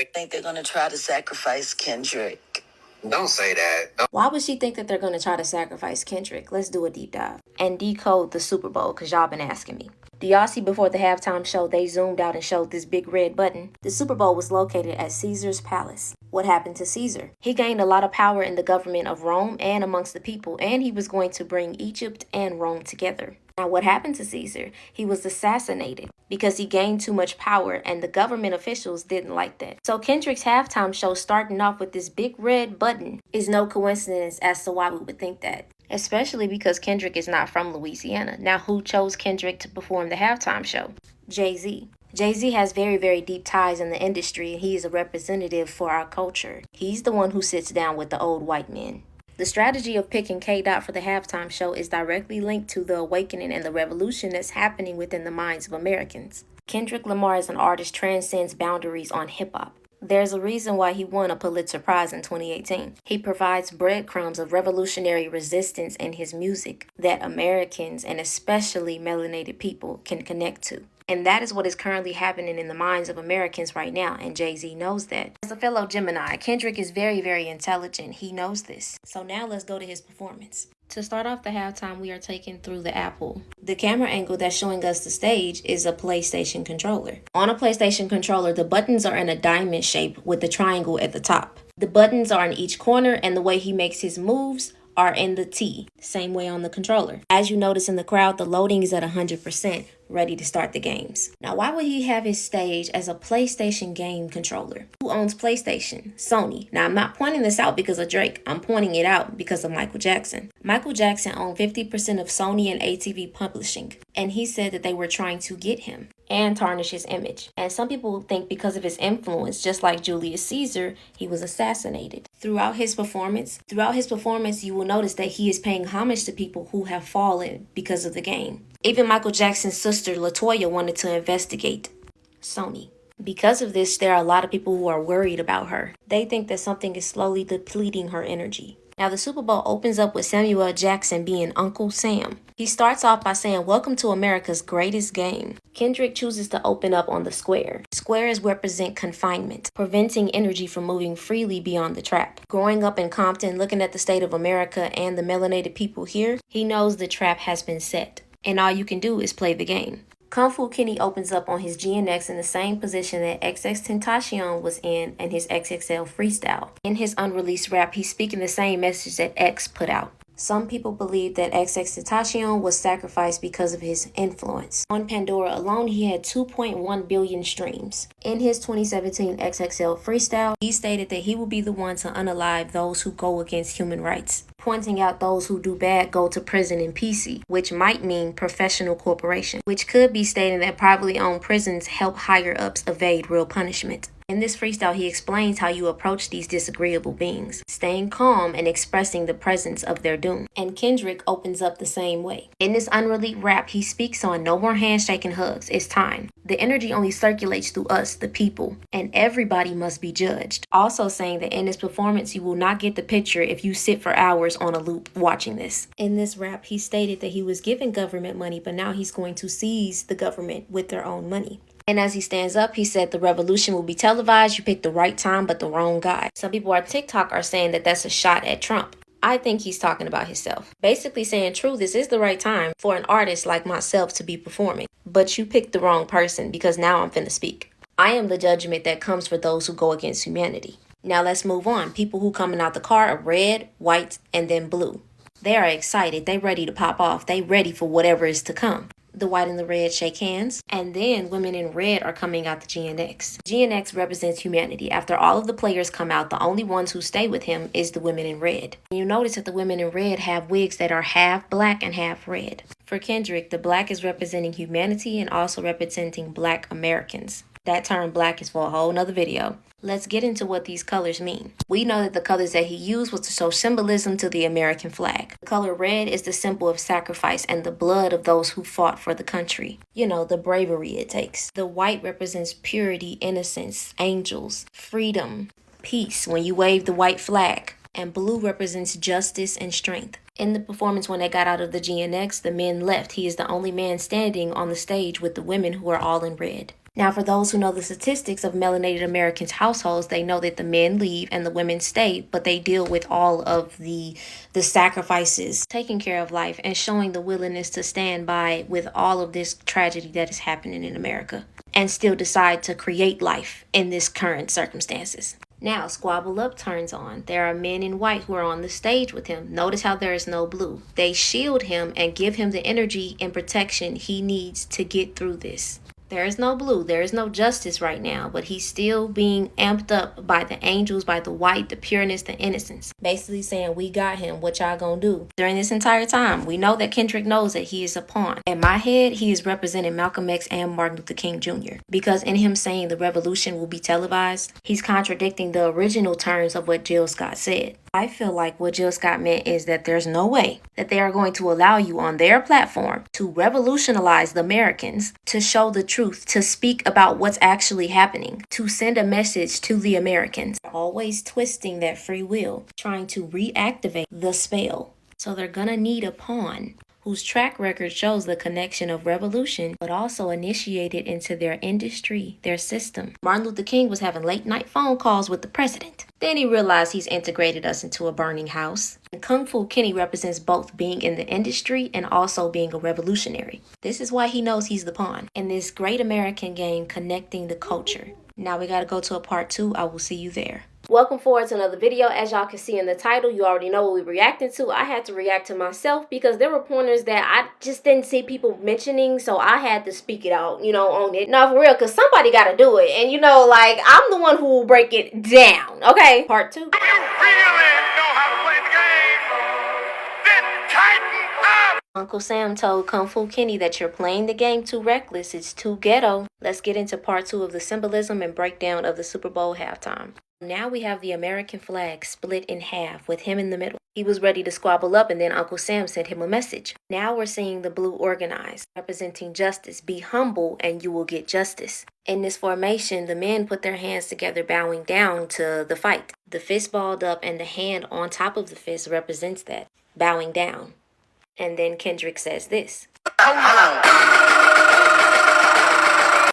I think they're going to try to sacrifice Kendrick. Don't say that. Why would she think that they're going to try to sacrifice Kendrick? Let's do a deep dive and decode the Super Bowl, because y'all been asking me. Do y'all see before the halftime show, they zoomed out and showed this big red button? The Super Bowl was located at Caesar's palace. What happened to Caesar? He gained a lot of power in the government of Rome and amongst the people, and he was going to bring Egypt and Rome together. Now, what happened to Caesar? He was assassinated because he gained too much power, and the government officials didn't like that. So Kendrick's halftime show starting off with this big red button is no coincidence as to why we would think that. Especially because Kendrick is not from Louisiana. Now, who chose Kendrick to perform the halftime show? Jay-Z. Jay-Z has very, very deep ties in the industry, and he is a representative for our culture. He's the one who sits down with the old white men. The strategy of picking K-Dot for the halftime show is directly linked to the awakening and the revolution that's happening within the minds of Americans. Kendrick Lamar as an artist transcends boundaries on hip-hop. There's a reason why he won a Pulitzer Prize in 2018. He provides breadcrumbs of revolutionary resistance in his music that Americans, and especially melanated people, can connect to. And that is what is currently happening in the minds of Americans right now, and Jay-Z knows that. As a fellow Gemini, Kendrick is very, very intelligent. He knows this. So now let's go to his performance. To start off the halftime, we are taken through the Apple. The camera angle that's showing us the stage is a PlayStation controller. On a PlayStation controller, the buttons are in a diamond shape with the triangle at the top. The buttons are in each corner, and the way he makes his moves are in the T, same way on the controller. As you notice in the crowd, the loading is at 100%, ready to start the games. Now, why would he have his stage as a PlayStation game controller? Who owns PlayStation? Sony. Now, I'm not pointing this out because of Drake. I'm pointing it out because of Michael Jackson. Michael Jackson owned 50% of Sony and ATV Publishing, and he said that they were trying to get him and tarnish his image. And some people think because of his influence, just like Julius Caesar, he was assassinated. Throughout his performance, you will notice that he is paying homage to people who have fallen because of the game. Even Michael Jackson's sister, LaToya, wanted to investigate Sony. Because of this, there are a lot of people who are worried about her. They think that something is slowly depleting her energy. Now, the Super Bowl opens up with Samuel L. Jackson being Uncle Sam. He starts off by saying, "Welcome to America's greatest game." Kendrick chooses to open up on the square. Squares represent confinement, preventing energy from moving freely beyond the trap. Growing up in Compton, looking at the state of America and the melanated people here, he knows the trap has been set, and all you can do is play the game. Kung Fu Kenny opens up on his GNX in the same position that XXXTentacion was in his XXL freestyle. In his unreleased rap, he's speaking the same message that X put out. Some people believe that XXXTentacion was sacrificed because of his influence. On Pandora alone, he had 2.1 billion streams. In his 2017 XXL freestyle, he stated that he will be the one to unalive those who go against human rights, pointing out those who do bad go to prison in PC, which might mean professional corporation, which could be stating that privately owned prisons help higher-ups evade real punishment. In this freestyle, he explains how you approach these disagreeable beings, staying calm and expressing the presence of their doom. And Kendrick opens up the same way. In this unreleased rap, he speaks on no more handshake and hugs, it's time. The energy only circulates through us, the people, and everybody must be judged. Also saying that in this performance, you will not get the picture if you sit for hours on a loop watching this. In this rap, he stated that he was given government money, but now he's going to seize the government with their own money. And as he stands up, he said the revolution will be televised. You picked the right time, but the wrong guy. Some people on TikTok are saying that that's a shot at Trump. I think he's talking about himself. Basically saying, true, this is the right time for an artist like myself to be performing. But you picked the wrong person because now I'm finna speak. I am the judgment that comes for those who go against humanity. Now let's move on. People who coming out the car are red, white, and then blue. They are excited. They ready to pop off. They ready for whatever is to come. The white and the red shake hands, and then women in red are coming out the GNX. GNX represents humanity. After all of the players come out, the only ones who stay with him is the women in red. You notice that the women in red have wigs that are half black and half red. For Kendrick, the black is representing humanity and also representing Black Americans. That term black is for a whole nother video. Let's get into what these colors mean. We know that the colors that he used was to show symbolism to the American flag. The color red is the symbol of sacrifice and the blood of those who fought for the country. You know, the bravery it takes. The white represents purity, innocence, angels, freedom, peace when you wave the white flag. And blue represents justice and strength. In the performance when they got out of the GNX, the men left. He is the only man standing on the stage with the women who are all in red. Now, for those who know the statistics of melanated Americans' households, they know that the men leave and the women stay, but they deal with all of the sacrifices, taking care of life, and showing the willingness to stand by with all of this tragedy that is happening in America, and still decide to create life in this current circumstances. Now, Squabble Up turns on. There are men in white who are on the stage with him. Notice how there is no blue. They shield him and give him the energy and protection he needs to get through this. There is no blue. There is no justice right now, but he's still being amped up by the angels, by the white, the pureness, the innocence. Basically saying, we got him. What y'all gonna do? During this entire time, we know that Kendrick knows that he is a pawn. In my head, he is representing Malcolm X and Martin Luther King Jr. Because in him saying the revolution will be televised, he's contradicting the original terms of what Jill Scott said. I feel like what Jill Scott meant is that there's no way that they are going to allow you on their platform to revolutionize the Americans, to show the truth, to speak about what's actually happening, to send a message to the Americans. Always twisting that free will, trying to reactivate the spell. So they're gonna need a pawn whose track record shows the connection of revolution, but also initiated into their industry, their system. Martin Luther King was having late night phone calls with the president. Then he realized he's integrated us into a burning house. And Kung Fu Kenny represents both being in the industry and also being a revolutionary. This is why he knows he's the pawn in this great American game connecting the culture. Now we gotta go to a part 2. I will see you there. Welcome forward to another video. As y'all can see in the title, you already know what we're reacting to. I had to react to myself because there were pointers that I just didn't see people mentioning, so I had to speak it out, on it. No, for real, because somebody got to do it. And, I'm the one who will break it down, okay? Part 2. You really know how to play the game, then tighten up. Uncle Sam told Kung Fu Kenny that you're playing the game too reckless. It's too ghetto. Let's get into part 2 of the symbolism and breakdown of the Super Bowl halftime. Now we have the American flag split in half with him in the middle. He was ready to squabble up and then Uncle Sam sent him a message. Now we're seeing the blue organized, representing justice. Be humble and you will get justice. In this formation, the men put their hands together bowing down to the fight. The fist balled up and the hand on top of the fist represents that, bowing down. And then Kendrick says this.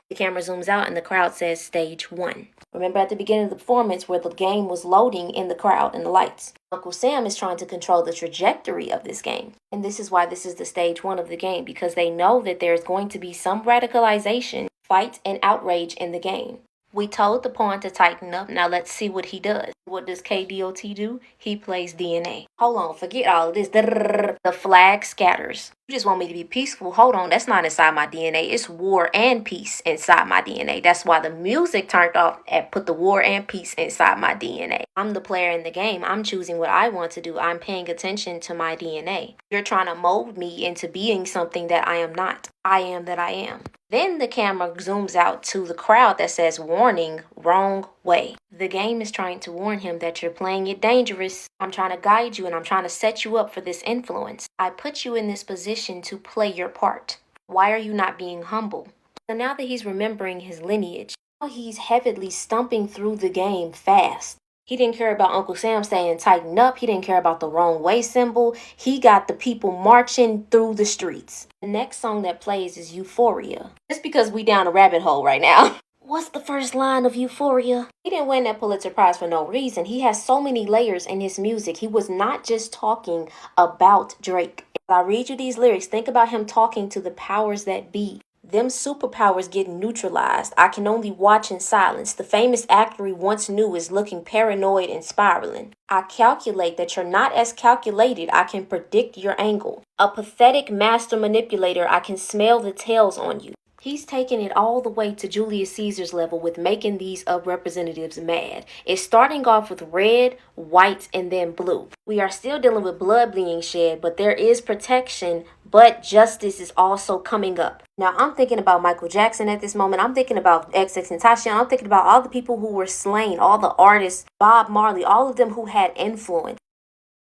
The camera zooms out and the crowd says stage 1. Remember at the beginning of the performance where the game was loading in the crowd and the lights. Uncle Sam is trying to control the trajectory of this game. And this is why this is the stage 1 of the game, because they know that there's going to be some radicalization, fight, and outrage in the game. We told the pawn to tighten up. Now let's see what he does. What does KDOT do? He plays DNA. Hold on, forget all of this. The flag scatters. You just want me to be peaceful? Hold on, that's not inside my DNA. It's war and peace inside my DNA. That's why the music turned off and put the war and peace inside my DNA. I'm the player in the game. I'm choosing what I want to do. I'm paying attention to my DNA. You're trying to mold me into being something that I am not. I am that I am. Then the camera zooms out to the crowd that says, warning, wrong way. The game is trying to warn him that you're playing it dangerous. I'm trying to guide you and I'm trying to set you up for this influence. I put you in this position to play your part. Why are you not being humble? So now that he's remembering his lineage, now he's heavily stumping through the game fast. He didn't care about Uncle Sam saying tighten up. He didn't care about the wrong way symbol. He got the people marching through the streets. The next song that plays is Euphoria. Just because we down a rabbit hole right now. What's the first line of Euphoria? He didn't win that Pulitzer Prize for no reason. He has so many layers in his music. He was not just talking about Drake. If I read you these lyrics, think about him talking to the powers that be. Them superpowers getting neutralized. I can only watch in silence. The famous actor we once knew is looking paranoid and spiraling. I calculate that you're not as calculated. I can predict your angle. A pathetic master manipulator. I can smell the tails on you. He's taking it all the way to Julius Caesar's level with making these representatives mad. It's starting off with red, white, and then blue. We are still dealing with blood being shed, but there is protection, but justice is also coming up. Now, I'm thinking about Michael Jackson at this moment. I'm thinking about XXXTentacion. I'm thinking about all the people who were slain, all the artists, Bob Marley, all of them who had influence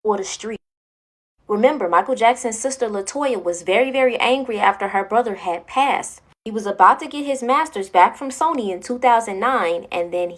for the street. Remember, Michael Jackson's sister LaToya was very, very angry after her brother had passed. He was about to get his masters back from Sony in 2009, and then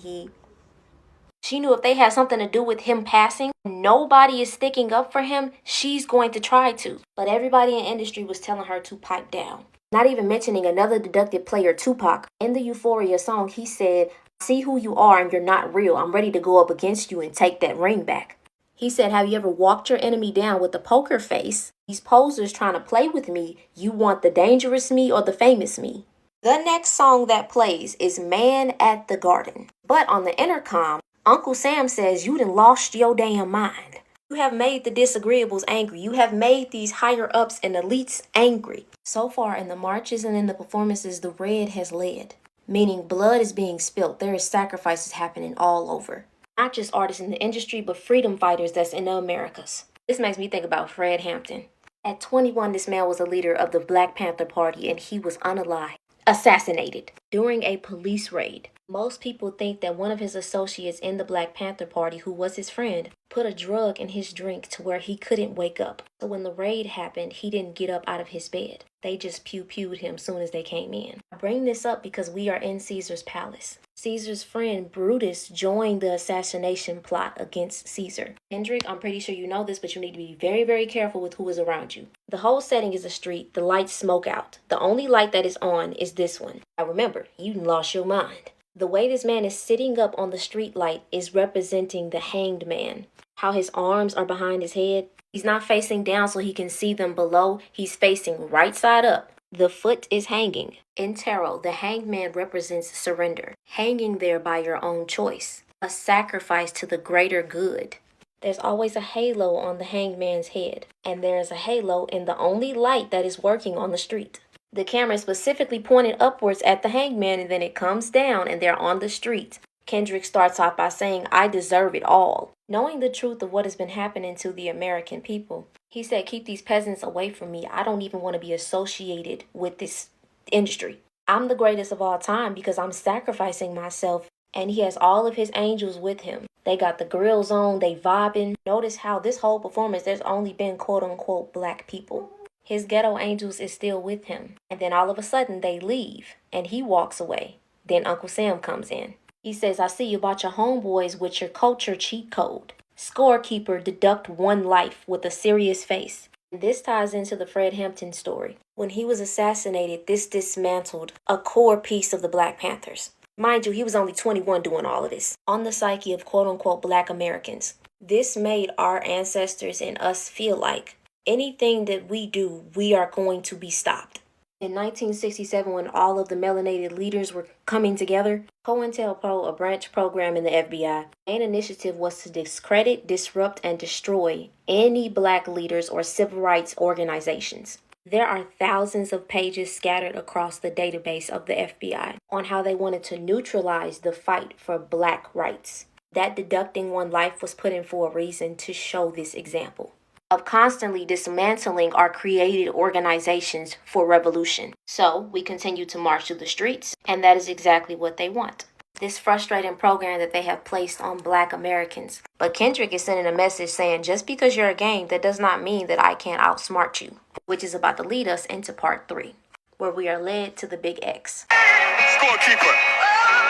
she knew if they had something to do with him passing, nobody is sticking up for him, she's going to try to. But everybody in industry was telling her to pipe down. Not even mentioning another deducted player, Tupac. In the Euphoria song, he said, "See who you are and you're not real. I'm ready to go up against you and take that ring back." He said, "Have you ever walked your enemy down with a poker face? These posers trying to play with me. You want the dangerous me or the famous me?" The next song that plays is Man at the Garden. But on the intercom, Uncle Sam says, "You done lost your damn mind. You have made the disagreeables angry. You have made these higher ups and elites angry." So far in the marches and in the performances, the red has led. Meaning blood is being spilt. There is sacrifices happening all over. Not just artists in the industry, but freedom fighters that's in the Americas. This makes me think about Fred Hampton. At 21, this man was a leader of the Black Panther Party and he was unalived, assassinated during a police raid. Most people think that one of his associates in the Black Panther Party, who was his friend, put a drug in his drink to where he couldn't wake up. So when the raid happened, he didn't get up out of his bed. They just pew-pewed him soon as they came in. I bring this up because we are in Caesar's palace. Caesar's friend Brutus joined the assassination plot against Caesar. Kendrick, I'm pretty sure you know this, but you need to be very, very careful with who is around you. The whole setting is a street. The lights smoke out. The only light that is on is this one. Now remember, you lost your mind. The way this man is sitting up on the street light is representing the hanged man. How his arms are behind his head. He's not facing down so he can see them below. He's facing right side up. The foot is hanging. In tarot, the hanged man represents surrender. Hanging there by your own choice. A sacrifice to the greater good. There's always a halo on the hanged man's head. And there is a halo in the only light that is working on the street. The camera is specifically pointed upwards at the hanged man and then it comes down and they're on the street. Kendrick starts off by saying, "I deserve it all." Knowing the truth of what has been happening to the American people, he said, "Keep these peasants away from me. I don't even want to be associated with this industry. I'm the greatest of all time because I'm sacrificing myself." And he has all of his angels with him. They got the grills on, they vibing. Notice how this whole performance, there's only been quote unquote black people. His ghetto angels is still with him. And then all of a sudden they leave and he walks away. Then Uncle Sam comes in. He says, "I see you bought your homeboys with your culture cheat code. Scorekeeper, deduct one life with a serious face." And this ties into the Fred Hampton story. When he was assassinated, this dismantled a core piece of the Black Panthers. Mind you, he was only 21 doing all of this. On the psyche of quote unquote Black Americans. This made our ancestors and us feel like anything that we do, we are going to be stopped. In 1967, when all of the melanated leaders were coming together, COINTELPRO, a branch program in the FBI, main initiative was to discredit, disrupt, and destroy any black leaders or civil rights organizations. There are thousands of pages scattered across the database of the FBI on how they wanted to neutralize the fight for black rights. That deducting one life was put in for a reason to show this example of constantly dismantling our created organizations for revolution. So we continue to march through the streets, and that is exactly what they want. This frustrating program that they have placed on black Americans. But Kendrick is sending a message saying, just because you're a game, that does not mean that I can't outsmart you, which is about to lead us into part 3, where we are led to the big X. Scorekeeper,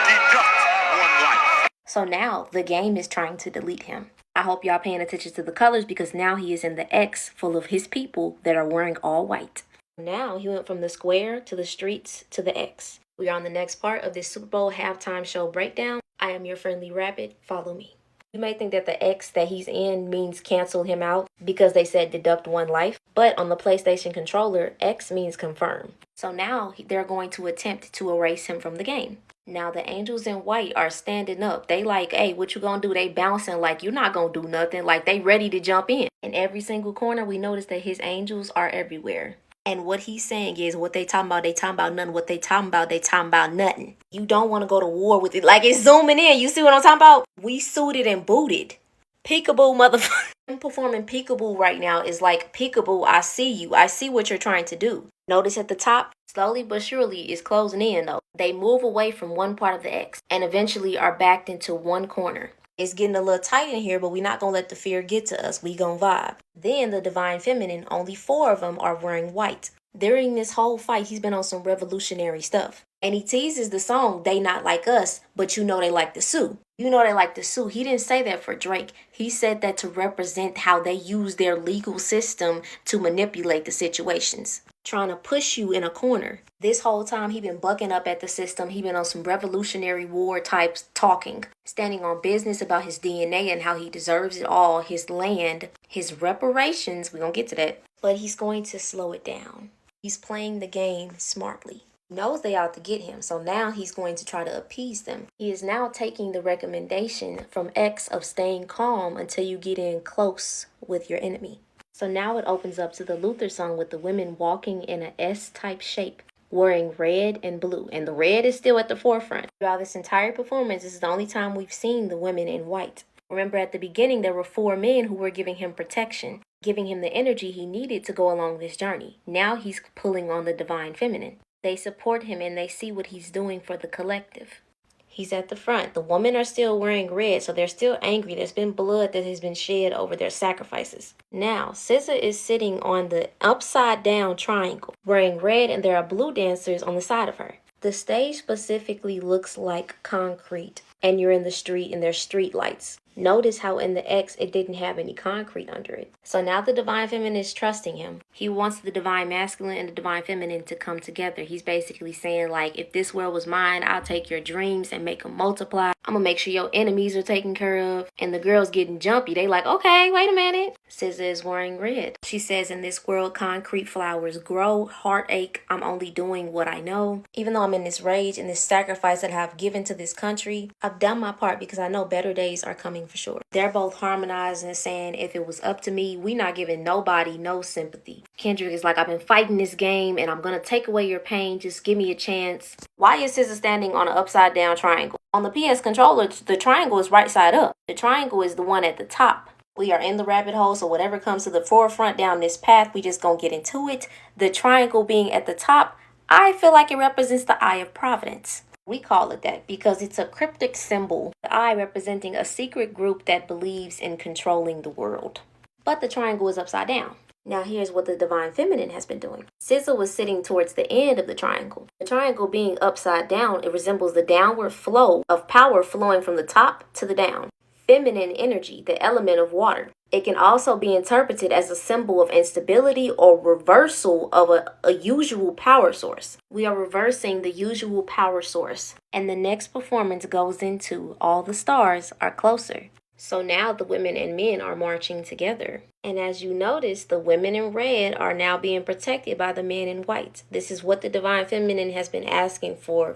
deduct one life. So now the game is trying to delete him. I hope y'all paying attention to the colors because now he is in the X full of his people that are wearing all white. Now he went from the square to the streets to the X. We are on the next part of this Super Bowl halftime show breakdown. I am your friendly rabbit. Follow me. You may think that the X that he's in means cancel him out because they said deduct one life. But on the PlayStation controller, X means confirm. So now they're going to attempt to erase him from the game. Now the angels in white are standing up. They like, hey, what you gonna do? They bouncing like you're not gonna do nothing. Like they ready to jump in. In every single corner, we notice that his angels are everywhere. And what he's saying is what they talking about nothing. What they talking about nothing. You don't want to go to war with it. Like it's zooming in. You see what I'm talking about? We suited and booted. Peekaboo, motherfucker. I'm performing peekaboo right now is like peekaboo. I see you. I see what you're trying to do. Notice at the top, slowly but surely is closing in though. They move away from one part of the X and eventually are backed into one corner. It's getting a little tight in here, but we're not going to let the fear get to us. We gonna vibe. Then the Divine Feminine, only 4 of them are wearing white. During this whole fight, he's been on some revolutionary stuff. And he teases the song, they not like us, but you know they like the Sioux. You know they like to sue. He didn't say that for Drake. He said that to represent how they use their legal system to manipulate the situations. Trying to push you in a corner. This whole time he been bucking up at the system. He been on some Revolutionary War types talking. Standing on business about his DNA and how he deserves it all. His land. His reparations. We're going to get to that. But he's going to slow it down. He's playing the game smartly. Knows they out to get him, so now he's going to try to appease them. He is now taking the recommendation from X of staying calm until you get in close with your enemy. So now it opens up to the Luther song with the women walking in a S-type shape, wearing red and blue, and the red is still at the forefront. Throughout this entire performance, this is the only time we've seen the women in white. Remember at the beginning, there were 4 men who were giving him protection, giving him the energy he needed to go along this journey. Now he's pulling on the divine feminine. They support him and they see what he's doing for the collective. He's at the front. The women are still wearing red, so they're still angry. There's been blood that has been shed over their sacrifices. Now, SZA is sitting on the upside down triangle, wearing red, and there are blue dancers on the side of her. The stage specifically looks like concrete, and you're in the street and there's street lights. Notice how in the X it didn't have any concrete under it. So now the divine feminine is trusting him. He wants the divine masculine and the divine feminine to come together. He's basically saying like, if this world was mine, I'll take your dreams and make them multiply. I'm gonna make sure your enemies are taken care of. And the girls getting jumpy. They like, okay, wait a minute. SZA is wearing red. She says, in this world, concrete flowers grow, heartache. I'm only doing what I know. Even though I'm in this rage and this sacrifice that I've given to this country, I've done my part because I know better days are coming for sure. They're both harmonizing and saying, if it was up to me, we not giving nobody no sympathy. Kendrick is like, I've been fighting this game and I'm gonna take away your pain. Just give me a chance. Why is SZA standing on an upside down triangle? On the PS controller, the triangle is right side up. The triangle is the one at the top. We are in the rabbit hole, so whatever comes to the forefront down this path, we just gonna get into it. The triangle being at the top, I feel like it represents the eye of providence. We call it that because it's a cryptic symbol, the eye representing a secret group that believes in controlling the world. But the triangle is upside down. Now here's what the divine feminine has been doing. SZA was sitting towards the end of the triangle. The triangle being upside down, it resembles the downward flow of power flowing from the top to the down. Feminine energy, the element of water. It can also be interpreted as a symbol of instability or reversal of a usual power source. We are reversing the usual power source. And the next performance goes into all the stars are closer. So now the women and men are marching together. And as you notice, the women in red are now being protected by the men in white. This is what the divine feminine has been asking for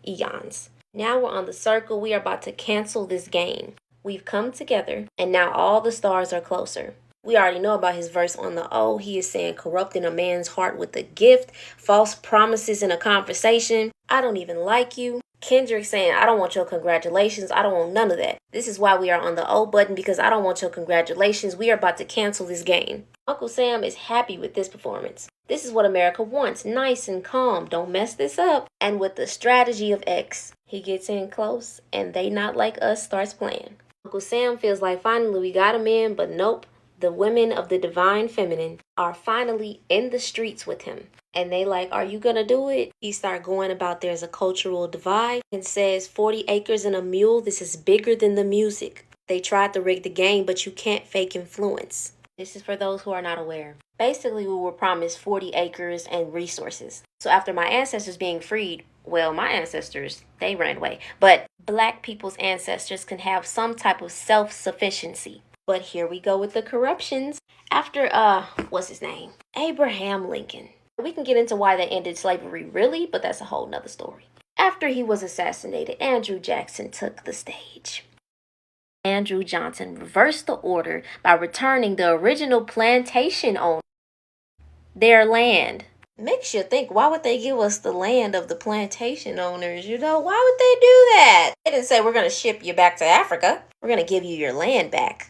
eons. Now we're on the circle. We are about to cancel this game. We've come together, and now all the stars are closer. We already know about his verse on the O. He is saying, corrupting a man's heart with a gift, false promises in a conversation. I don't even like you. Kendrick saying, I don't want your congratulations. I don't want none of that. This is why we are on the O button, because I don't want your congratulations. We are about to cancel this game. Uncle Sam is happy with this performance. This is what America wants. Nice and calm. Don't mess this up. And with the strategy of X, he gets in close, and They Not Like Us starts playing. Uncle Sam feels like finally we got him in, but nope. The women of the divine feminine are finally in the streets with him. And they like, are you gonna do it? He start going about there's a cultural divide and says 40 acres and a mule. This is bigger than the music. They tried to rig the game, but you can't fake influence. This is for those who are not aware. Basically, we were promised 40 acres and resources. So after my ancestors being freed, well, my ancestors, they ran away. But black people's ancestors can have some type of self-sufficiency. But here we go with the corruptions. After, what's his name? Abraham Lincoln. We can get into why they ended slavery really, but that's a whole nother story. After he was assassinated, Andrew Jackson took the stage. Andrew Johnson reversed the order by returning the original plantation owners their land. Makes you think, why would they give us the land of the plantation owners? You know, why would they do that? They didn't say we're going to ship you back to Africa. We're going to give you your land back.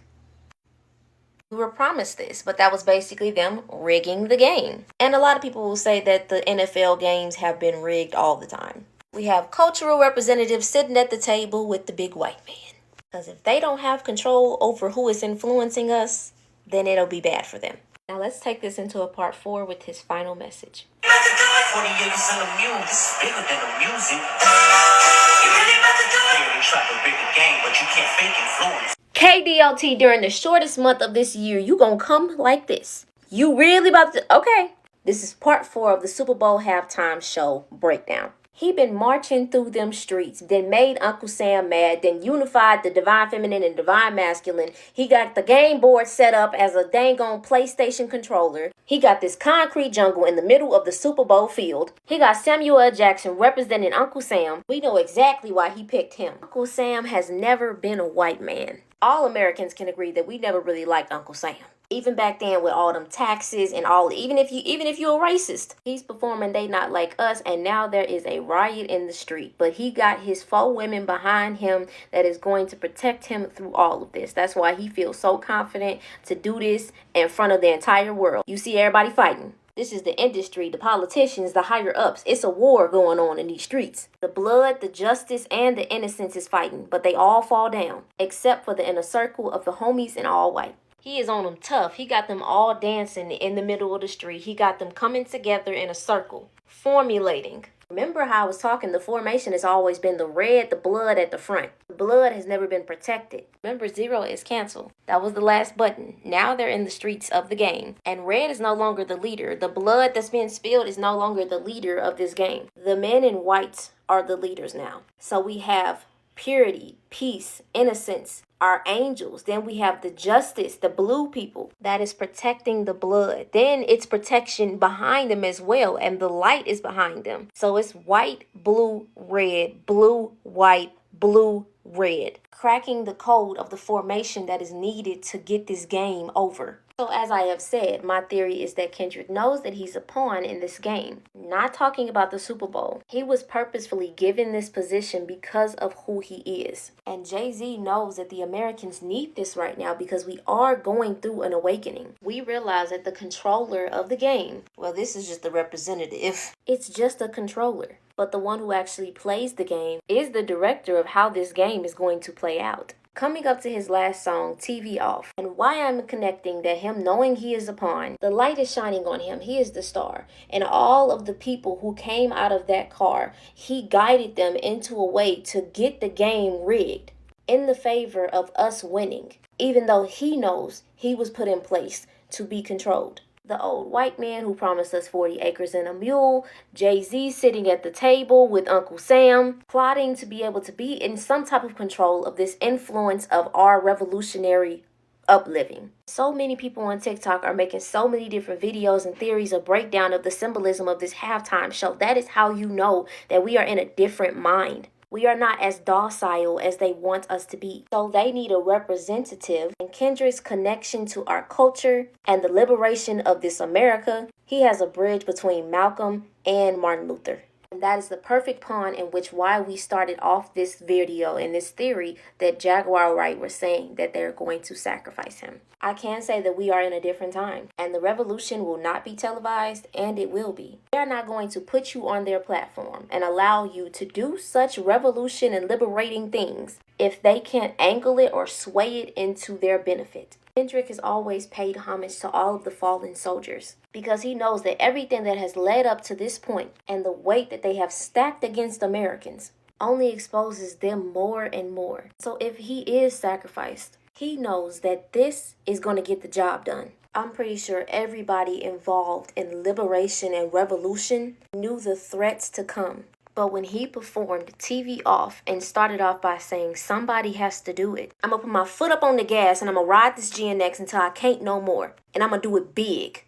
We were promised this, but that was basically them rigging the game. And a lot of people will say that the NFL games have been rigged all the time. We have cultural representatives sitting at the table with the big white man. Because if they don't have control over who is influencing us, then it'll be bad for them. Now let's take this into a part 4 with his final message. 40 years in a mule, this is bigger than the music. You really about to do it? try to break the game, but you can't fake influence. KDOT, during the shortest month of this year, you gonna come like this. You really about to... Okay. This is part 4 of the Super Bowl halftime show breakdown. He been marching through them streets, then made Uncle Sam mad, then unified the divine feminine and divine masculine. He got the game board set up as a dang on PlayStation controller. He got this concrete jungle in the middle of the Super Bowl field. He got Samuel L. Jackson representing Uncle Sam. We know exactly why he picked him. Uncle Sam has never been a white man. All Americans can agree that we never really liked Uncle Sam. Even back then with all them taxes and all, even if you're a racist, he's performing They Not Like Us, and now there is a riot in the street. But he got his 4 women behind him that is going to protect him through all of this. That's why he feels so confident to do this in front of the entire world. You see everybody fighting. This is the industry, the politicians, the higher ups. It's a war going on in these streets. The blood, the justice, and the innocence is fighting, but they all fall down, except for the inner circle of the homies in all white. He is on them tough. He got them all dancing in the middle of the street. He got them coming together in a circle, formulating. Remember how I was talking, the formation has always been the red, the blood at the front. The blood has never been protected. Remember, 0 is canceled. That was the last button. Now they're in the streets of the game. And red is no longer the leader. The blood that's being spilled is no longer the leader of this game. The men in white are the leaders now. So we have purity, peace, innocence, our angels. Then we have the justice, the blue people that is protecting the blood. Then it's protection behind them as well, and the light is behind them. So it's white, blue, red, blue, white, blue, red, cracking the code of the formation that is needed to get this game over. So as I have said, my theory is that Kendrick knows that he's a pawn in this game. Not talking about the Super Bowl. He was purposefully given this position because of who he is. And Jay-Z knows that the Americans need this right now because we are going through an awakening. We realize that the controller of the game, well, this is just the representative. It's just a controller. But the one who actually plays the game is the director of how this game is going to play out. Coming up to his last song, TV Off, and why I'm connecting that him knowing he is a pawn, the light is shining on him. He is the star. And all of the people who came out of that car, he guided them into a way to get the game rigged in the favor of us winning, even though he knows he was put in place to be controlled. The old white man who promised us 40 acres and a mule, Jay-Z sitting at the table with Uncle Sam, plotting to be able to be in some type of control of this influence of our revolutionary upliving. So many people on TikTok are making so many different videos and theories of breakdown of the symbolism of this halftime show. That is how you know that we are in a different mind. We are not as docile as they want us to be. So they need a representative. And Kendrick's connection to our culture and the liberation of this America, he has a bridge between Malcolm and Martin Luther. And that is the perfect pawn in which why we started off this video and this theory that Jaguar Wright was saying that they're going to sacrifice him. I can say that we are in a different time and the revolution will not be televised, and it will be. They are not going to put you on their platform and allow you to do such revolution and liberating things if they can't angle it or sway it into their benefit. Kendrick has always paid homage to all of the fallen soldiers because he knows that everything that has led up to this point and the weight that they have stacked against Americans only exposes them more and more. So if he is sacrificed, he knows that this is going to get the job done. I'm pretty sure everybody involved in liberation and revolution knew the threats to come. But when he performed TV Off and started off by saying somebody has to do it, I'm going to put my foot up on the gas and I'm going to ride this GNX until I can't no more. And I'm going to do it big.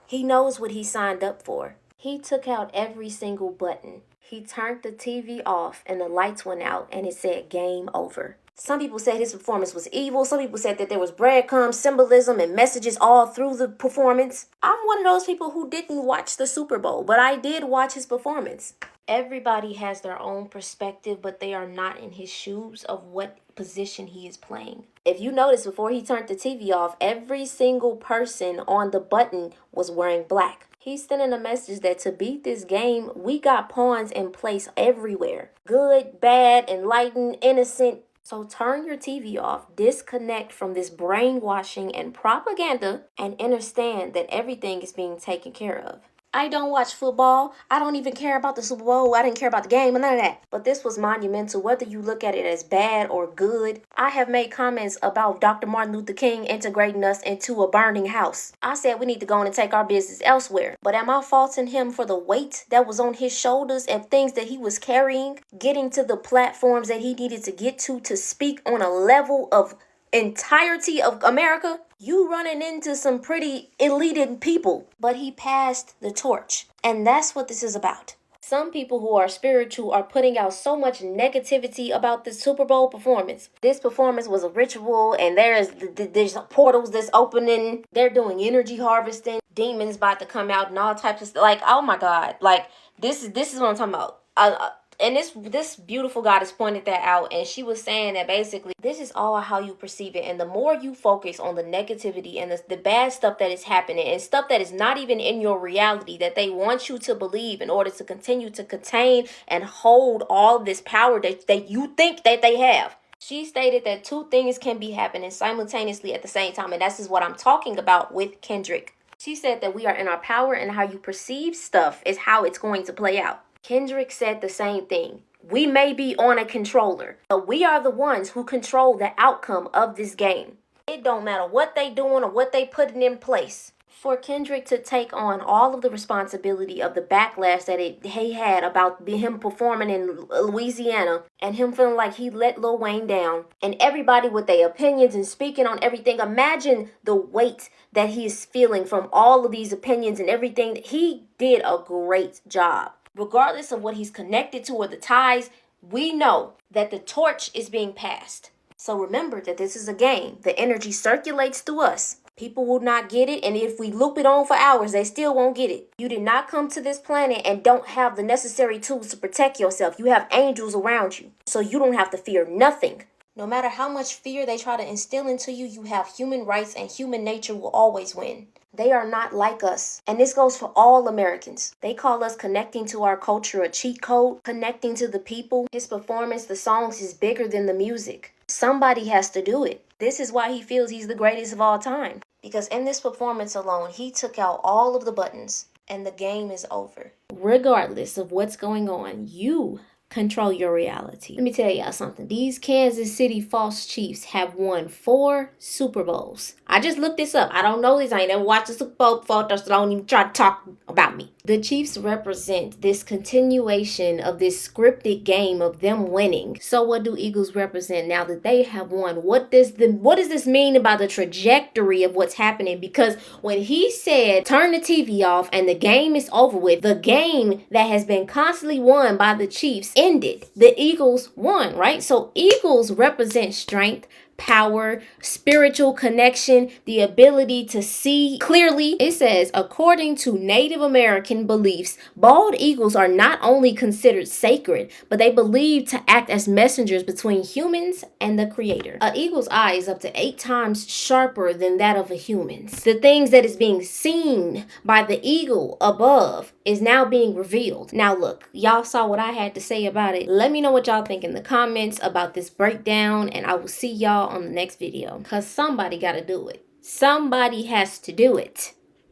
He knows what he signed up for. He took out every single button. He turned the TV off and the lights went out and it said game over. Some people said his performance was evil. Some people said that there was breadcrumbs, symbolism, and messages all through the performance. I'm one of those people who didn't watch the Super Bowl, but I did watch his performance. Everybody has their own perspective, but they are not in his shoes of what position he is playing. If you notice, before he turned the TV off, every single person on the button was wearing black. He's sending a message that to beat this game, we got pawns in place everywhere. Good, bad, enlightened, innocent. So turn your TV off, disconnect from this brainwashing and propaganda, and understand that everything is being taken care of. I don't watch football. I don't even care about the Super Bowl. I didn't care about the game and none of that. But this was monumental, whether you look at it as bad or good. I have made comments about Dr. Martin Luther King integrating us into a burning house. I said we need to go on and take our business elsewhere. But am I faulting him for the weight that was on his shoulders and things that he was carrying, getting to the platforms that he needed to get to speak on a level of entirety of America? You running into some pretty elite people, but he passed the torch. And that's what this is about. Some people who are spiritual are putting out so much negativity about this Super Bowl performance. This performance was a ritual, and there's portals that's opening. They're doing energy harvesting. Demons about to come out and all types of stuff. Like, oh my God. Like, this is what I'm talking about. And this beautiful goddess pointed that out, and she was saying that basically this is all how you perceive it. And the more you focus on the negativity and the bad stuff that is happening and stuff that is not even in your reality that they want you to believe in order to continue to contain and hold all this power that you think that they have. She stated that two things can be happening simultaneously at the same time, and this is what I'm talking about with Kendrick. She said that we are in our power, and how you perceive stuff is how it's going to play out. Kendrick said the same thing. We may be on a controller, but we are the ones who control the outcome of this game. It don't matter what they doing or what they putting in place. For Kendrick to take on all of the responsibility of the backlash that he had about him performing in Louisiana and him feeling like he let Lil Wayne down and everybody with their opinions and speaking on everything. Imagine the weight that he is feeling from all of these opinions and everything. He did a great job. Regardless of what he's connected to or the ties, we know that the torch is being passed. So remember that this is a game. The energy circulates through us. People will not get it, and if we loop it on for hours, they still won't get it. You did not come to this planet and don't have the necessary tools to protect yourself. You have angels around you, so you don't have to fear nothing. No matter how much fear they try to instill into you, you have human rights, and human nature will always win. They are not like us. And this goes for all Americans. They call us connecting to our culture a cheat code, connecting to the people. His performance, the songs, is bigger than the music. Somebody has to do it. This is why he feels he's the greatest of all time. Because in this performance alone, he took out all of the buttons and the game is over. Regardless of what's going on, you control your reality. Let me tell y'all something. These Kansas City False Chiefs have won 4 Super Bowls. I just looked this up. I don't know this. I ain't never watched a Super Bowl before, so don't even try to talk about me. The Chiefs represent this continuation of this scripted game of them winning. So what do Eagles represent now that they have won? What does this mean about the trajectory of what's happening? Because when he said turn the TV off and the game is over with, the game that has been constantly won by the Chiefs ended. The Eagles won, right? So Eagles represent strength, power, spiritual connection, the ability to see clearly. It says, according to Native American beliefs, bald eagles are not only considered sacred, but they believe to act as messengers between humans and the creator. An eagle's eye is up to 8 times sharper than that of a human's. The things that is being seen by the eagle above is now being revealed. Now look, y'all saw what I had to say about it. Let me know what y'all think in the comments about this breakdown, and I will see y'all on the next video, because somebody got to do it. Somebody has to do it.